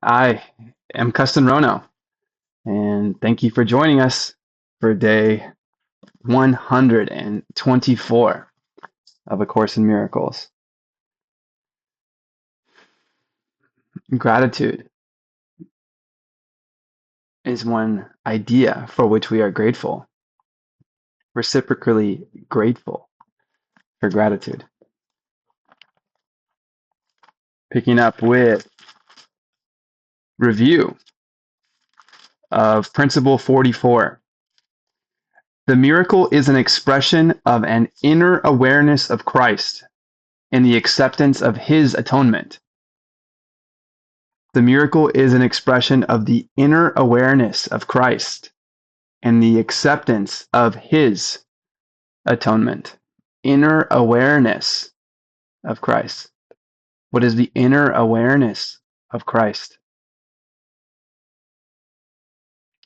I am Kesten Rono, and thank you for joining us for day 124 of A Course in Miracles. Gratitude is one idea for which we are grateful, reciprocally grateful for gratitude. Picking up with review of Principle 44. The miracle is an expression of an inner awareness of Christ and the acceptance of his atonement. The miracle is an expression of the inner awareness of Christ and the acceptance of his atonement. Inner awareness of Christ. What is the inner awareness of Christ?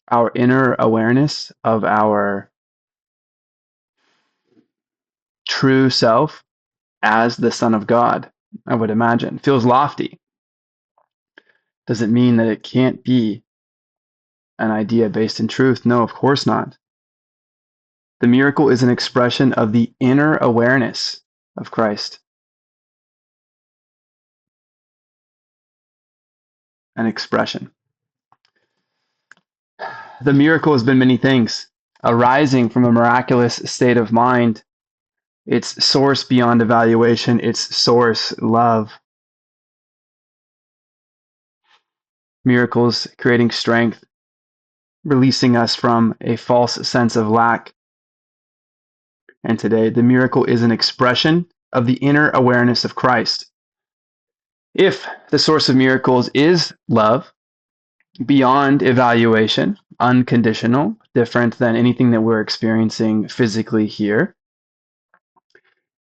Our inner awareness of our true self as the Son of God, I would imagine. Feels lofty. Does it mean that it can't be an idea based in truth? No, of course not. The miracle is an expression of the inner awareness of Christ. An expression. The miracle has been many things, arising from a miraculous state of mind, its source beyond evaluation, its source love. Miracles creating strength, releasing us from a false sense of lack. And today, the miracle is an expression of the inner awareness of Christ. If the source of miracles is love, beyond evaluation, unconditional, different than anything that we're experiencing physically here.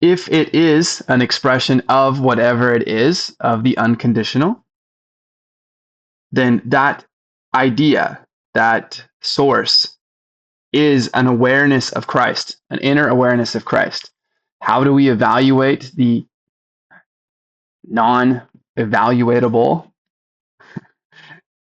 If it is an expression of whatever it is, of the unconditional, then that idea, that source, is an awareness of Christ, an inner awareness of Christ. How do we evaluate the non-evaluatable?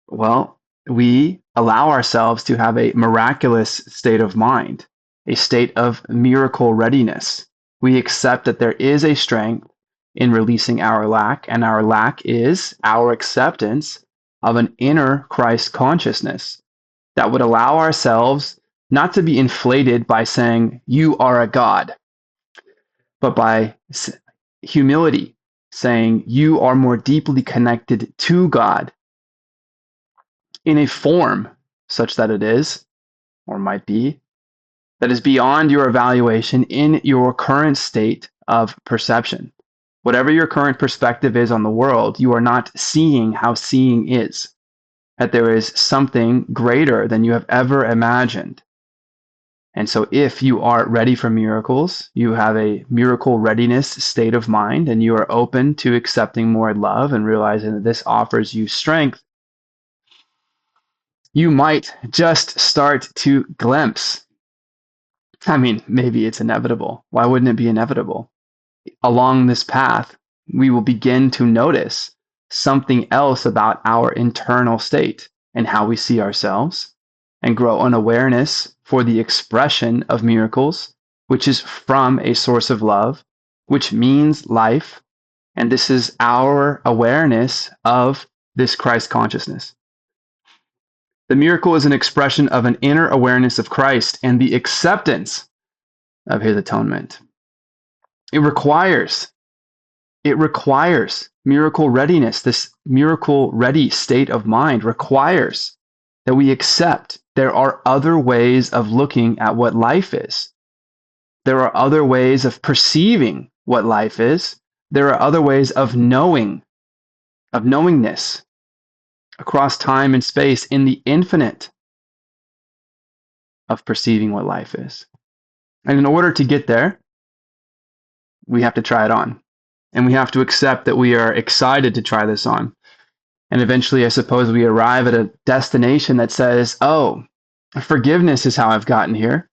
Well, we allow ourselves to have a miraculous state of mind, a state of miracle readiness. We accept that there is a strength in releasing our lack, and our lack is our acceptance of an inner Christ consciousness that would allow ourselves not to be inflated by saying, you are a God, but by humility, saying, you are more deeply connected to God in a form such that it is, or might be, that is beyond your evaluation in your current state of perception. Whatever your current perspective is on the world, you are not seeing how seeing is, that there is something greater than you have ever imagined. And so if you are ready for miracles, you have a miracle readiness state of mind, and you are open to accepting more love and realizing that this offers you strength, you might just start to glimpse. I mean, maybe it's inevitable. Why wouldn't it be inevitable? Along this path, we will begin to notice something else about our internal state and how we see ourselves, and grow an awareness for the expression of miracles, which is from a source of love, which means life. And this is our awareness of this Christ consciousness. The miracle is an expression of an inner awareness of Christ and the acceptance of his atonement. It requires miracle readiness. This miracle ready state of mind requires that we accept there are other ways of looking at what life is. There are other ways of perceiving what life is. There are other ways of knowing, of knowingness across time and space in the infinite of perceiving what life is. And in order to get there, we have to try it on. And we have to accept that we are excited to try this on. And eventually, I suppose, we arrive at a destination that says, oh, forgiveness is how I've gotten here.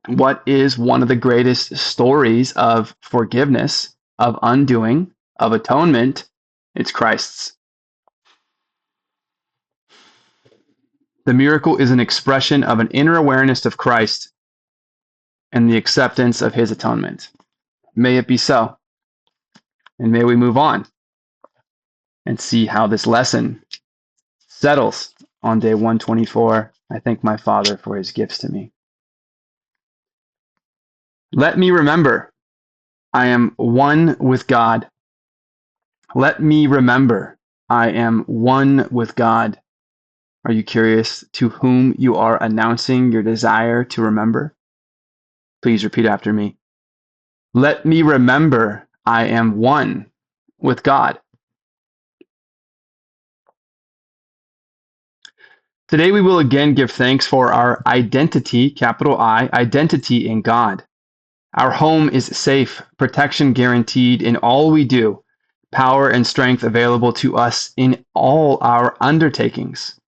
What is one of the greatest stories of forgiveness, of undoing, of atonement? It's Christ's. The miracle is an expression of an inner awareness of Christ and the acceptance of his atonement. May it be so. And may we move on and see how this lesson settles on day 124. I thank my Father for his gifts to me. Let me remember I am one with God. Let me remember I am one with God. Are you curious to whom you are announcing your desire to remember? Please repeat after me. Let me remember I am one with God. Today we will again give thanks for our identity, capital I, identity in God. Our home is safe, protection guaranteed in all we do, power and strength available to us in all our undertakings.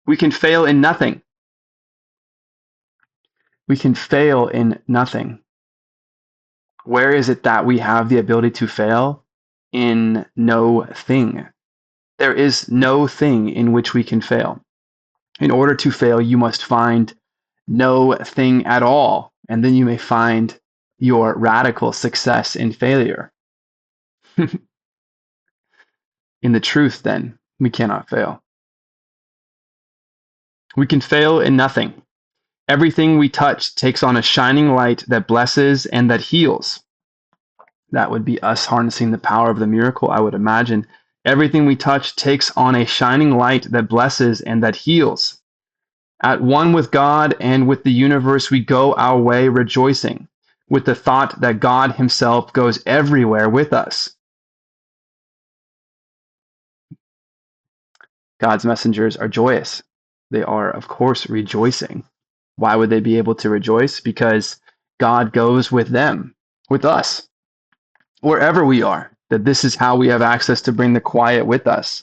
We can fail in nothing. We can fail in nothing. Where is it that we have the ability to fail? In no thing. There is no thing in which we can fail. In order to fail, you must find no thing at all, and then you may find your radical success in failure. In the truth, then, we cannot fail. We can fail in nothing. Everything we touch takes on a shining light that blesses and that heals. That would be us harnessing the power of the miracle, I would imagine. Everything we touch takes on a shining light that blesses and that heals. At one with God and with the universe, we go our way rejoicing, with the thought that God himself goes everywhere with us. God's messengers are joyous. They are, of course, rejoicing. Why would they be able to rejoice? Because God goes with them, with us, wherever we are. That this is how we have access to bring the quiet with us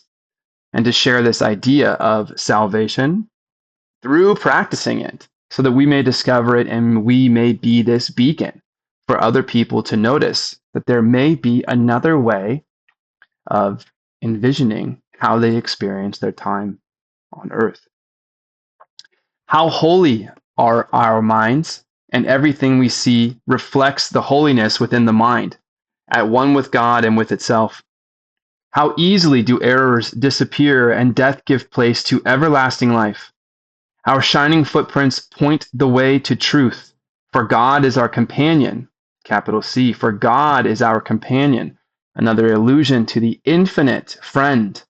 and to share this idea of salvation through practicing it so that we may discover it and we may be this beacon for other people to notice that there may be another way of envisioning how they experience their time on earth. How holy are our minds, and everything we see reflects the holiness within the mind, at one with God and with itself. How easily do errors disappear and death give place to everlasting life. Our shining footprints point the way to truth, for God is our companion, capital C, for God is our companion, another allusion to the infinite friend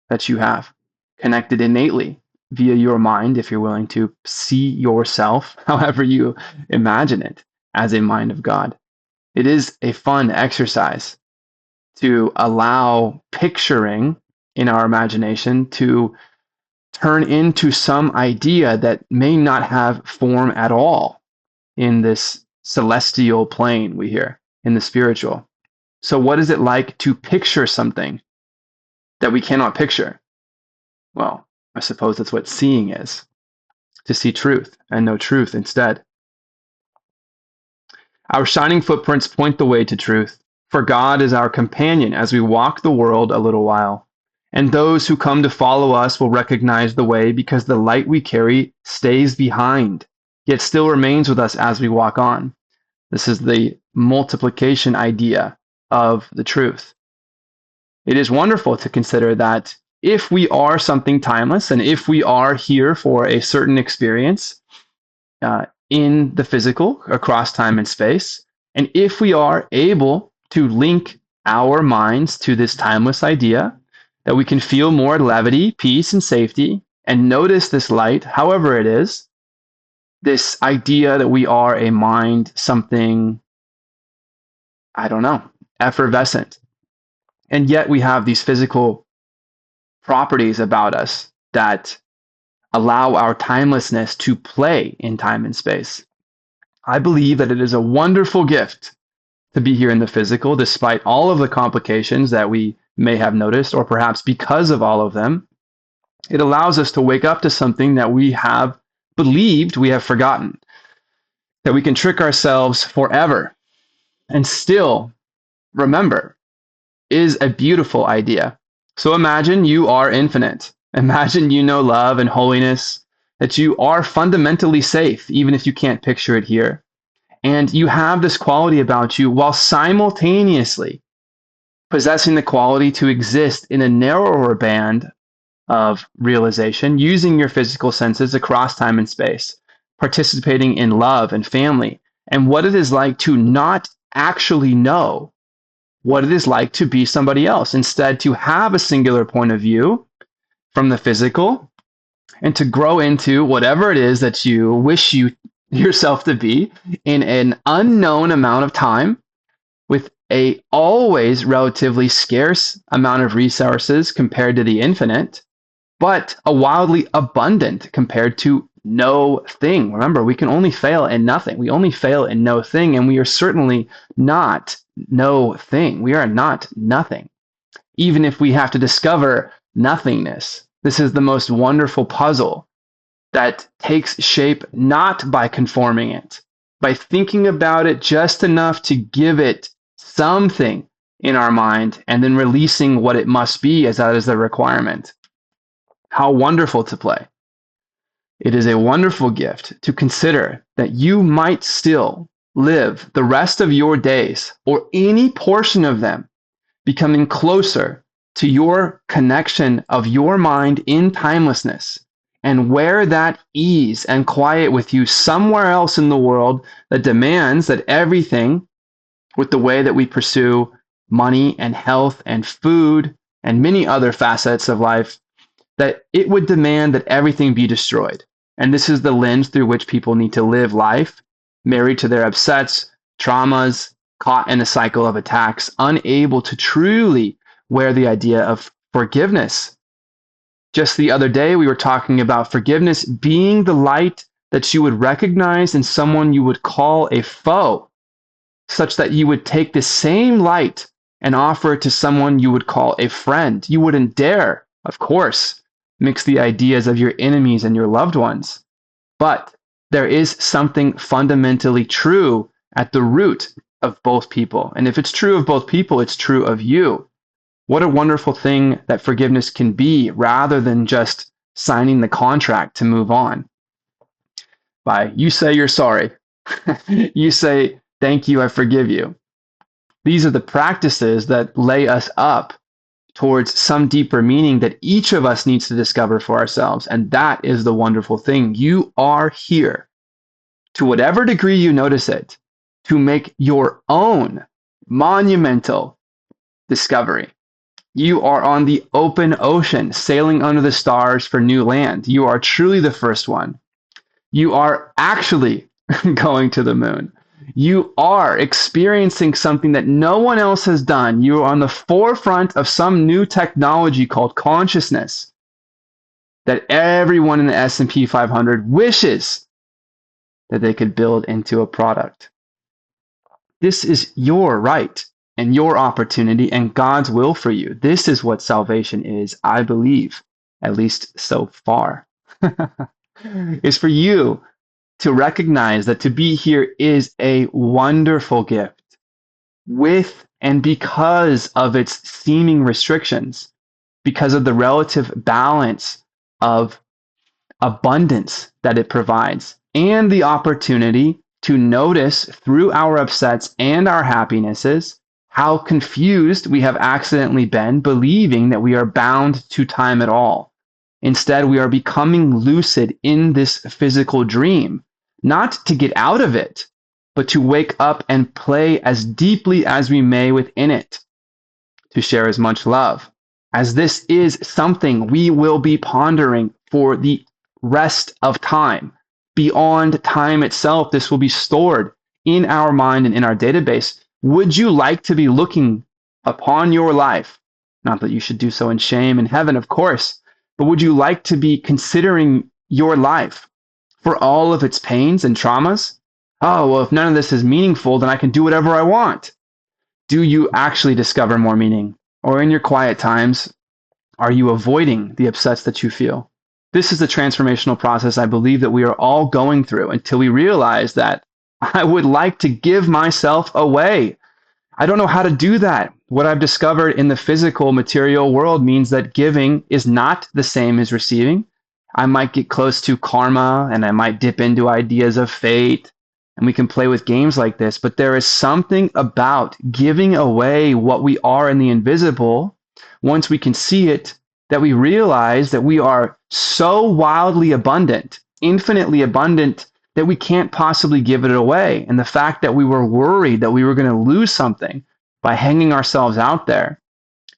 that you have, connected innately via your mind, if you're willing to see yourself, however you imagine it, as a mind of God. It is a fun exercise to allow picturing in our imagination to turn into some idea that may not have form at all in this celestial plane we hear, in the spiritual. So, what is it like to picture something that we cannot picture? Well, I suppose that's what seeing is, to see truth and know truth instead. Our shining footprints point the way to truth, for God is our companion as we walk the world a little while. And those who come to follow us will recognize the way because the light we carry stays behind, yet still remains with us as we walk on. This is the multiplication idea of the truth. It is wonderful to consider that if we are something timeless and if we are here for a certain experience in the physical across time and space, and if we are able to link our minds to this timeless idea, that we can feel more levity, peace, and safety, and notice this light, however it is, this idea that we are a mind, something, I don't know, effervescent. And yet we have these physical properties about us that allow our timelessness to play in time and space. I believe that it is a wonderful gift to be here in the physical, despite all of the complications that we may have noticed, or perhaps because of all of them. It allows us to wake up to something that we have believed we have forgotten, that we can trick ourselves forever and still remember is a beautiful idea. So imagine you are infinite. Imagine you know love and holiness that you are fundamentally safe, even if you can't picture it here. And you have this quality about you while simultaneously possessing the quality to exist in a narrower band of realization, using your physical senses across time and space, participating in love and family, and what it is like to not actually know what it is like to be somebody else. Instead, to have a singular point of view from the physical and to grow into whatever it is that you wish you yourself to be in an unknown amount of time with a always relatively scarce amount of resources compared to the infinite, but a wildly abundant compared to no thing. Remember, we can only fail in nothing. We only fail in no thing, and we are certainly not no thing. We are not nothing. Even if we have to discover nothingness, this is the most wonderful puzzle that takes shape not by conforming it, by thinking about it just enough to give it something in our mind and then releasing what it must be as that is the requirement. How wonderful to play. It is a wonderful gift to consider that you might still live the rest of your days or any portion of them becoming closer to your connection of your mind in timelessness and wear that ease and quiet with you somewhere else in the world that demands that everything with the way that we pursue money and health and food and many other facets of life, that it would demand that everything be destroyed. And this is the lens through which people need to live life, married to their upsets, traumas, caught in a cycle of attacks, unable to truly wear the idea of forgiveness. Just the other day, we were talking about forgiveness being the light that you would recognize in someone you would call a foe, such that you would take the same light and offer it to someone you would call a friend. You wouldn't dare, of course, mix the ideas of your enemies and your loved ones. But there is something fundamentally true at the root of both people. And if it's true of both people, it's true of you. What a wonderful thing that forgiveness can be rather than just signing the contract to move on. By you say you're sorry. You say, thank you, I forgive you. These are the practices that lay us up towards some deeper meaning that each of us needs to discover for ourselves. And that is the wonderful thing. You are here, to whatever degree you notice it, to make your own monumental discovery. You are on the open ocean, sailing under the stars for new land. You are truly the first one. You are actually going to the moon. You are experiencing something that no one else has done. You are on the forefront of some new technology called consciousness that everyone in the S&P 500 wishes that they could build into a product. This is your right and your opportunity and God's will for you. This is what salvation is, I believe, at least so far. Is for you to recognize that to be here is a wonderful gift with and because of its seeming restrictions, because of the relative balance of abundance that it provides, and the opportunity to notice through our upsets and our happinesses how confused we have accidentally been, believing that we are bound to time at all. Instead, we are becoming lucid in this physical dream, not to get out of it, but to wake up and play as deeply as we may within it, to share as much love, as this is something we will be pondering for the rest of time. Beyond time itself, this will be stored in our mind and in our database. Would you like to be looking upon your life? Not that you should do so in shame in heaven, of course, but would you like to be considering your life for all of its pains and traumas? Oh, well, if none of this is meaningful, then I can do whatever I want. Do you actually discover more meaning? Or in your quiet times, are you avoiding the upsets that you feel? This is the transformational process I believe that we are all going through until we realize that I would like to give myself away. I don't know how to do that. What I've discovered in the physical material world means that giving is not the same as receiving. I might get close to karma and I might dip into ideas of fate, and we can play with games like this, but there is something about giving away what we are in the invisible once we can see it, that we realize that we are so wildly abundant, infinitely abundant, that we can't possibly give it away. And the fact that we were worried that we were going to lose something by hanging ourselves out there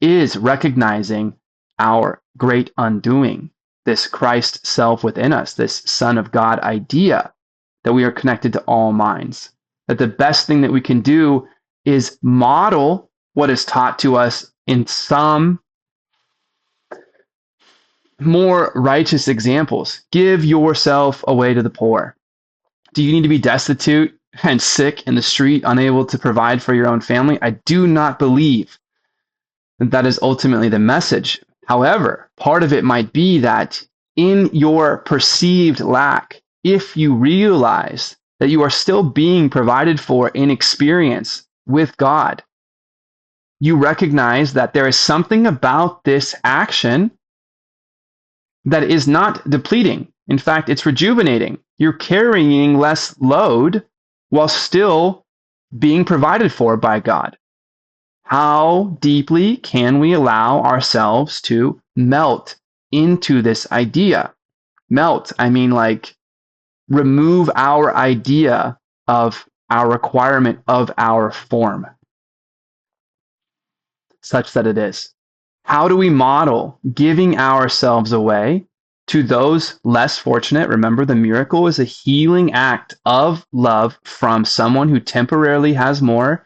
is recognizing our great undoing, this Christ self within us, this Son of God idea that we are connected to all minds. That the best thing that we can do is model what is taught to us in some more righteous examples. Give yourself away to the poor. Do you need to be destitute and sick in the street, unable to provide for your own family? I do not believe that that is ultimately the message. However, part of it might be that in your perceived lack, if you realize that you are still being provided for in experience with God, you recognize that there is something about this action that is not depleting. In fact, it's rejuvenating. You're carrying less load while still being provided for by God. How deeply can we allow ourselves to melt into this idea? Melt, I mean like remove our idea of our requirement of our form, such that it is. How do we model giving ourselves away to those less fortunate? Remember, the miracle is a healing act of love from someone who temporarily has more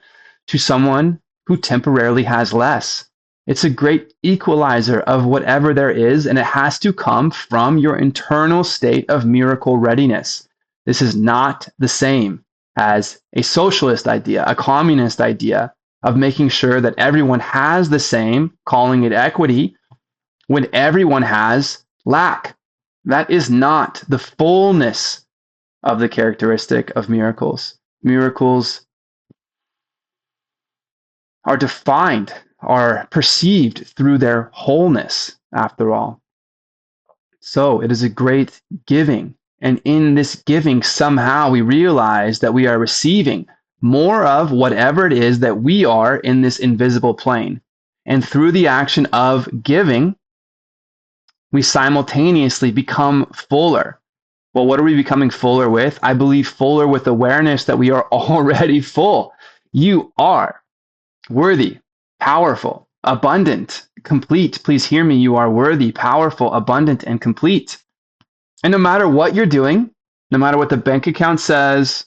to someone who temporarily has less. It's a great equalizer of whatever there is, and it has to come from your internal state of miracle readiness. This is not the same as a socialist idea, a communist idea of making sure that everyone has the same, calling it equity, when everyone has lack. That is not the fullness of the characteristic of miracles. Miracles are defined, are perceived through their wholeness, after all. So it is a great giving. And in this giving, somehow we realize that we are receiving more of whatever it is that we are in this invisible plane. And through the action of giving, we simultaneously become fuller. Well, what are we becoming fuller with? I believe fuller with awareness that we are already full. You are worthy, powerful, abundant, complete. Please hear me. You are worthy, powerful, abundant, and complete. And no matter what you're doing, no matter what the bank account says,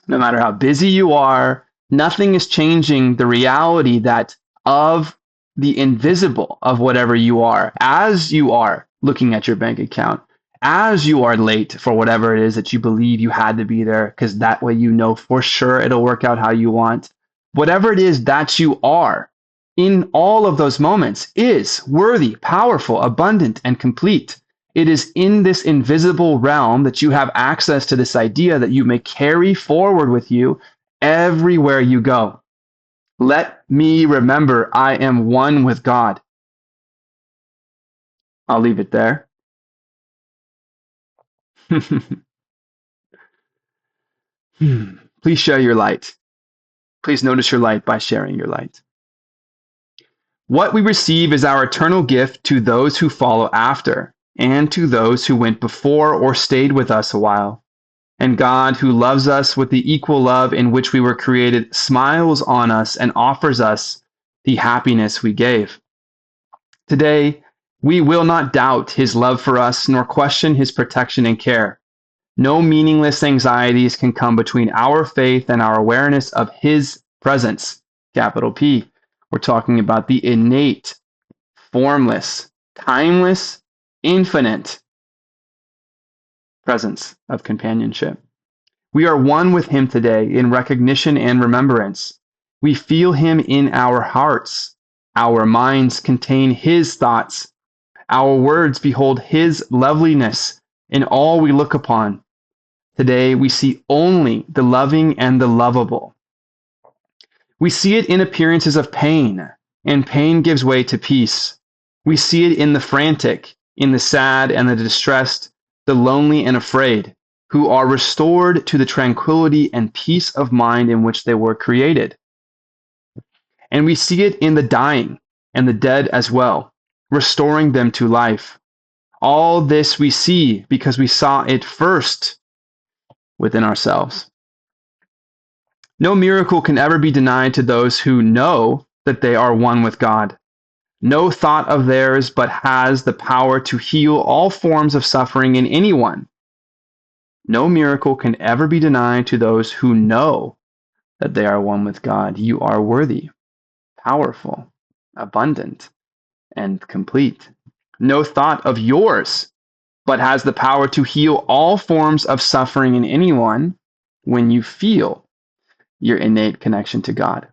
no matter how busy you are, nothing is changing the reality that of the invisible of whatever you are, as you are looking at your bank account, as you are late for whatever it is that you believe you had to be there, because that way you know for sure it'll work out how you want. Whatever it is that you are in all of those moments is worthy, powerful, abundant, and complete. It is in this invisible realm that you have access to this idea that you may carry forward with you everywhere you go. Let me remember I am one with God. I'll leave it there. Please share your light. Please notice your light by sharing your light. What we receive is our eternal gift to those who follow after, and to those who went before or stayed with us a while. And God, who loves us with the equal love in which we were created, smiles on us and offers us the happiness we gave. Today, we will not doubt his love for us, nor question his protection and care. No meaningless anxieties can come between our faith and our awareness of his presence, capital P. We're talking about the innate, formless, timeless, infinite presence of companionship. We are one with him today in recognition and remembrance. We feel him in our hearts. Our minds contain his thoughts. Our words behold his loveliness in all we look upon. Today we see only the loving and the lovable. We see it in appearances of pain, and pain gives way to peace. We see it in the frantic, in the sad and the distressed, the lonely and afraid, who are restored to the tranquility and peace of mind in which they were created. And we see it in the dying and the dead as well, restoring them to life. All this we see because we saw it first within ourselves. No miracle can ever be denied to those who know that they are one with God. No thought of theirs but has the power to heal all forms of suffering in anyone. No miracle can ever be denied to those who know that they are one with God. You are worthy, powerful, abundant, and complete. No thought of yours but has the power to heal all forms of suffering in anyone when you feel your innate connection to God.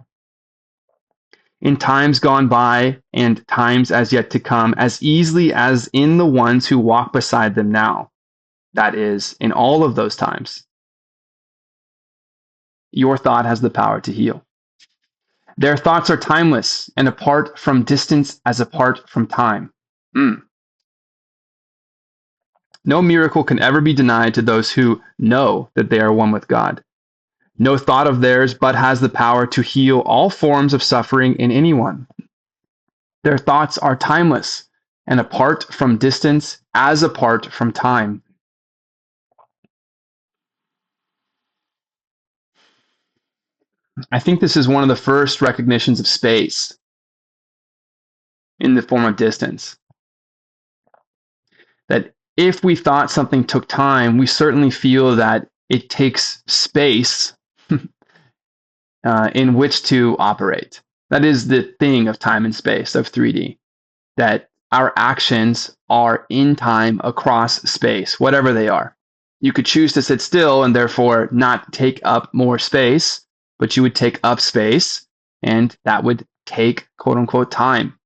In times gone by and times as yet to come, as easily as in the ones who walk beside them now, that is, in all of those times, your thought has the power to heal. Their thoughts are timeless and apart from distance as apart from time. No miracle can ever be denied to those who know that they are one with God. No thought of theirs but has the power to heal all forms of suffering in anyone. Their thoughts are timeless and apart from distance as apart from time. I think this is one of the first recognitions of space in the form of distance. That if we thought something took time, we certainly feel that it takes space in which to operate. That is the thing of time and space, of 3D, that our actions are in time across space, whatever they are. You could choose to sit still and therefore not take up more space, but you would take up space, and that would take quote unquote time.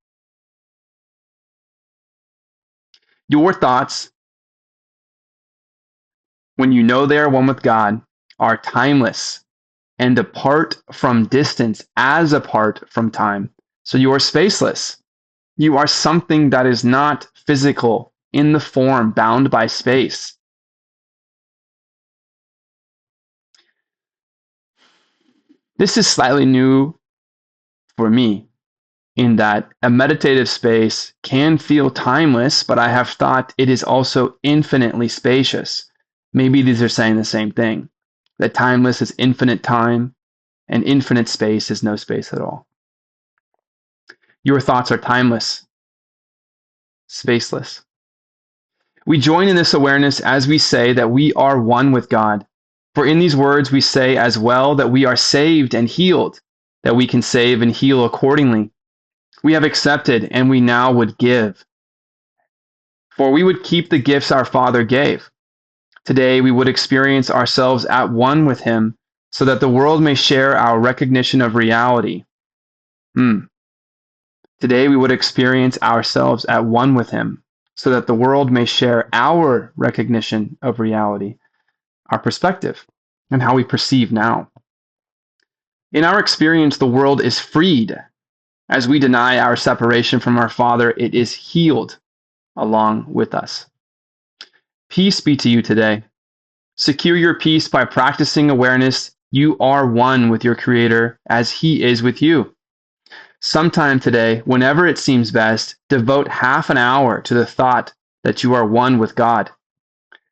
Your thoughts, when you know they are one with God, are timeless and apart from distance as apart from time. So you are spaceless. You are something that is not physical in the form bound by space. This is slightly new for me in that a meditative space can feel timeless, but I have thought it is also infinitely spacious. Maybe these are saying the same thing, that timeless is infinite time and infinite space is no space at all. Your thoughts are timeless, spaceless. We join in this awareness as we say that we are one with God. For in these words we say as well that we are saved and healed, that we can save and heal accordingly. We have accepted and we now would give. For we would keep the gifts our Father gave. Today we would experience ourselves at one with Him so that the world may share our recognition of reality. Today we would experience ourselves at one with Him so that the world may share our recognition of reality, our perspective, and how we perceive now. In our experience, the world is freed. As we deny our separation from our Father, it is healed along with us. Peace be to you today. Secure your peace by practicing awareness. You are one with your Creator as He is with you. Sometime today, whenever it seems best, devote half an hour to the thought that you are one with God.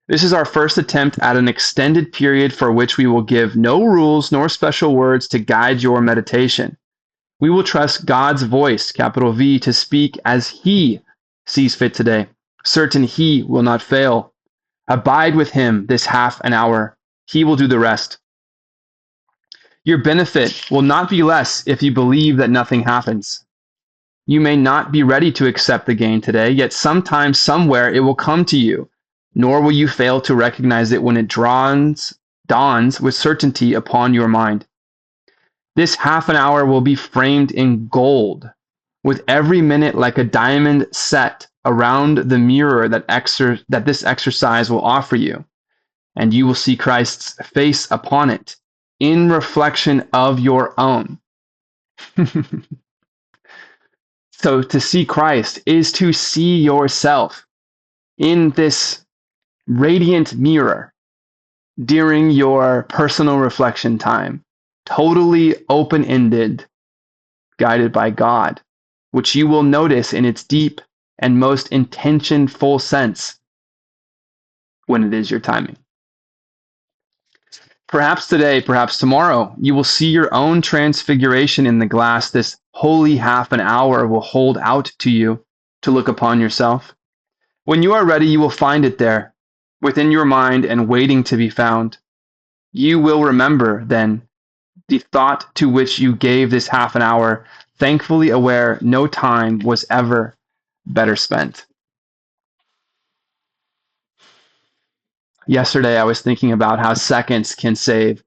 This is our first attempt at an extended period for which we will give no rules nor special words to guide your meditation. We will trust God's voice, capital V, to speak as He sees fit today. Certain He will not fail. Abide with Him this half an hour. He will do the rest. Your benefit will not be less if you believe that nothing happens. You may not be ready to accept the gain today, yet sometime, somewhere, it will come to you, nor will you fail to recognize it when it dawns with certainty upon your mind. This half an hour will be framed in gold, with every minute like a diamond set around the mirror that this exercise will offer you, and you will see Christ's face upon it, in reflection of your own. So to see Christ is to see yourself. in this radiant mirror during your personal reflection time, totally open-ended, guided by God, which you will notice in its deep and most intention-full sense when it is your timing. Perhaps today, perhaps tomorrow, you will see your own transfiguration in the glass this holy half an hour will hold out to you to look upon yourself. When you are ready, you will find it there, within your mind and waiting to be found. You will remember, then, the thought to which you gave this half an hour, thankfully aware no time was ever better spent. Yesterday, I was thinking about how seconds can save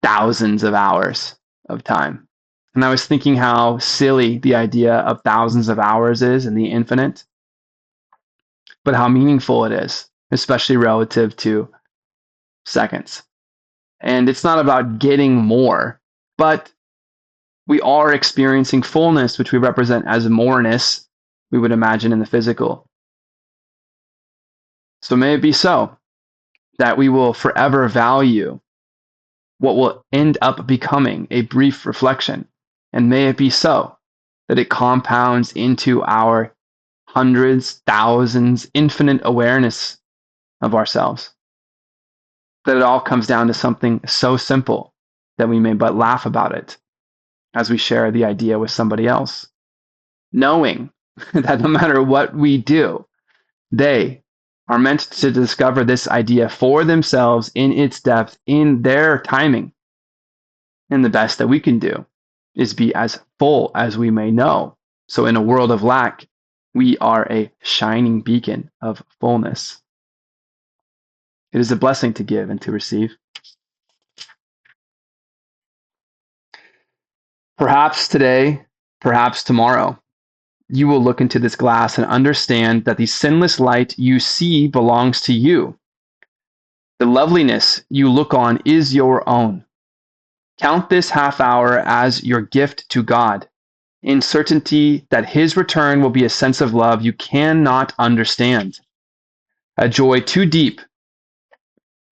thousands of hours of time. And I was thinking how silly the idea of thousands of hours is in the infinite, but how meaningful it is, especially relative to seconds. And it's not about getting more, but we are experiencing fullness, which we represent as moreness, we would imagine in the physical. So may it be so that we will forever value what will end up becoming a brief reflection. And may it be so that it compounds into our hundreds, thousands, infinite awareness of ourselves. That it all comes down to something so simple that we may but laugh about it as we share the idea with somebody else, knowing that no matter what we do, they are meant to discover this idea for themselves in its depth, in their timing. And the best that we can do is be as full as we may know. So in a world of lack, we are a shining beacon of fullness. It is a blessing to give and to receive. Perhaps today, perhaps tomorrow, you will look into this glass and understand that the sinless light you see belongs to you. The loveliness you look on is your own. Count this half hour as your gift to God, in certainty that his return will be a sense of love you cannot understand, a joy too deep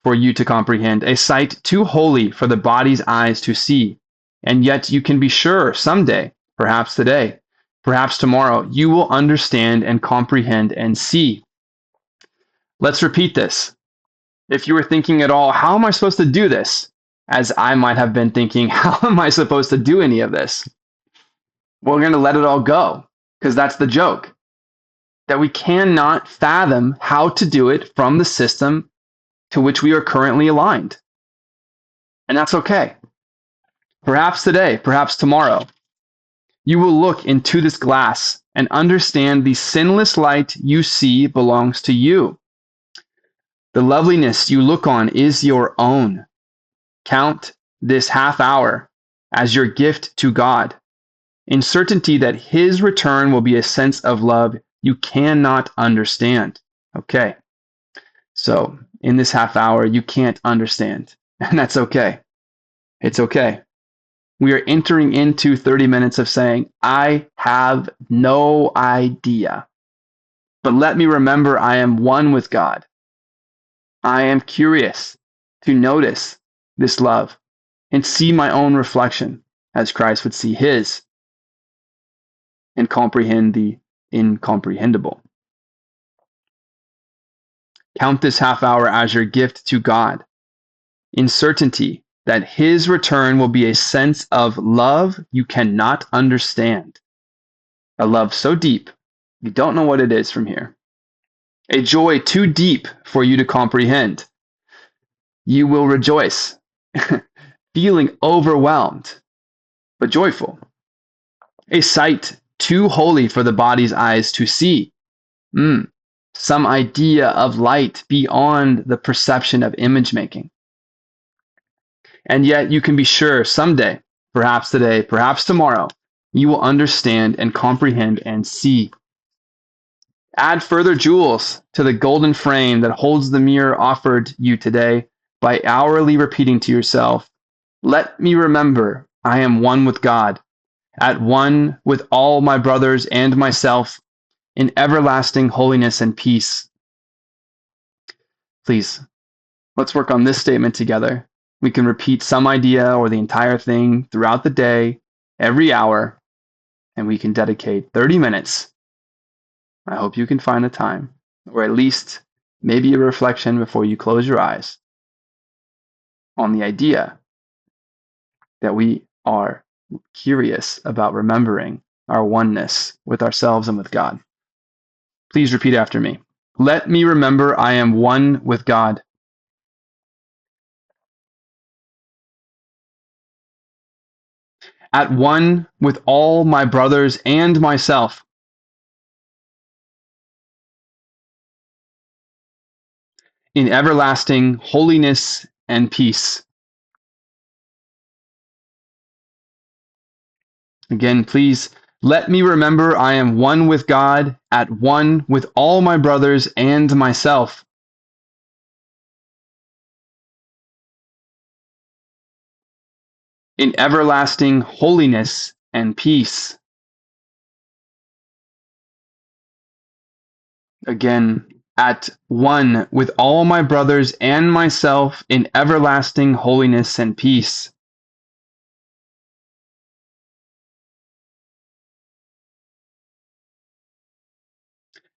for you to comprehend, a sight too holy for the body's eyes to see. And yet you can be sure someday, perhaps today, perhaps tomorrow, you will understand and comprehend and see. Let's repeat this. If you were thinking at all, how am I supposed to do this? As I might have been thinking, how am I supposed to do any of this? Well, we're going to let it all go, because that's the joke. That we cannot fathom how to do it from the system to which we are currently aligned. And that's okay. Perhaps today, perhaps tomorrow, you will look into this glass and understand the sinless light you see belongs to you. The loveliness you look on is your own. Count this half hour as your gift to God, in certainty that his return will be a sense of love you cannot understand. Okay, so in this half hour, you can't understand, and that's okay. It's okay. We are entering into 30 minutes of saying, I have no idea, but let me remember I am one with God. I am curious to notice this love and see my own reflection as Christ would see his, and comprehend the incomprehensible. Count this half hour as your gift to God, in certainty that his return will be a sense of love you cannot understand, a love so deep you don't know what it is from here, a joy too deep for you to comprehend. You will rejoice, feeling overwhelmed, but joyful, a sight too holy for the body's eyes to see. Some idea of light beyond the perception of image making. And yet you can be sure someday, perhaps today, perhaps tomorrow, you will understand and comprehend and see. Add further jewels to the golden frame that holds the mirror offered you today by hourly repeating to yourself, let me remember I am one with God, at one with all my brothers and myself, in everlasting holiness and peace. Please, let's work on this statement together. We can repeat some idea or the entire thing throughout the day, every hour, and we can dedicate 30 minutes. I hope you can find the time, or at least maybe a reflection before you close your eyes, on the idea that we are curious about remembering our oneness with ourselves and with God. Please repeat after me. Let me remember I am one with God. At one with all my brothers and myself. In everlasting holiness and peace. Again, please let me remember I am one with God, at one with all my brothers and myself. In everlasting holiness and peace. Again, at one with all my brothers and myself in everlasting holiness and peace.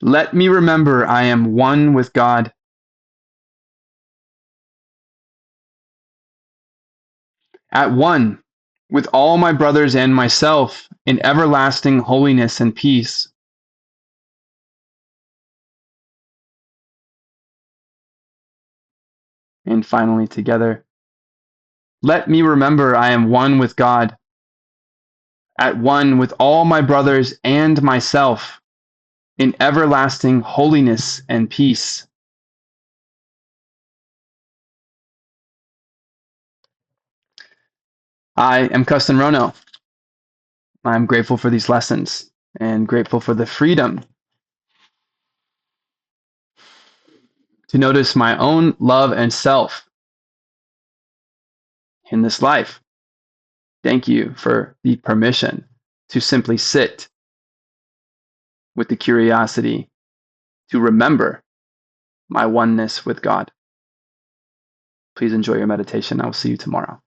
Let me remember I am one with God. At one with all my brothers and myself in everlasting holiness and peace. And finally, together, let me remember I am one with God, at one with all my brothers and myself in everlasting holiness and peace. I am Kesten Rono. I'm grateful for these lessons and grateful for the freedom to notice my own love and self in this life. Thank you for the permission to simply sit with the curiosity to remember my oneness with God. Please enjoy your meditation. I will see you tomorrow.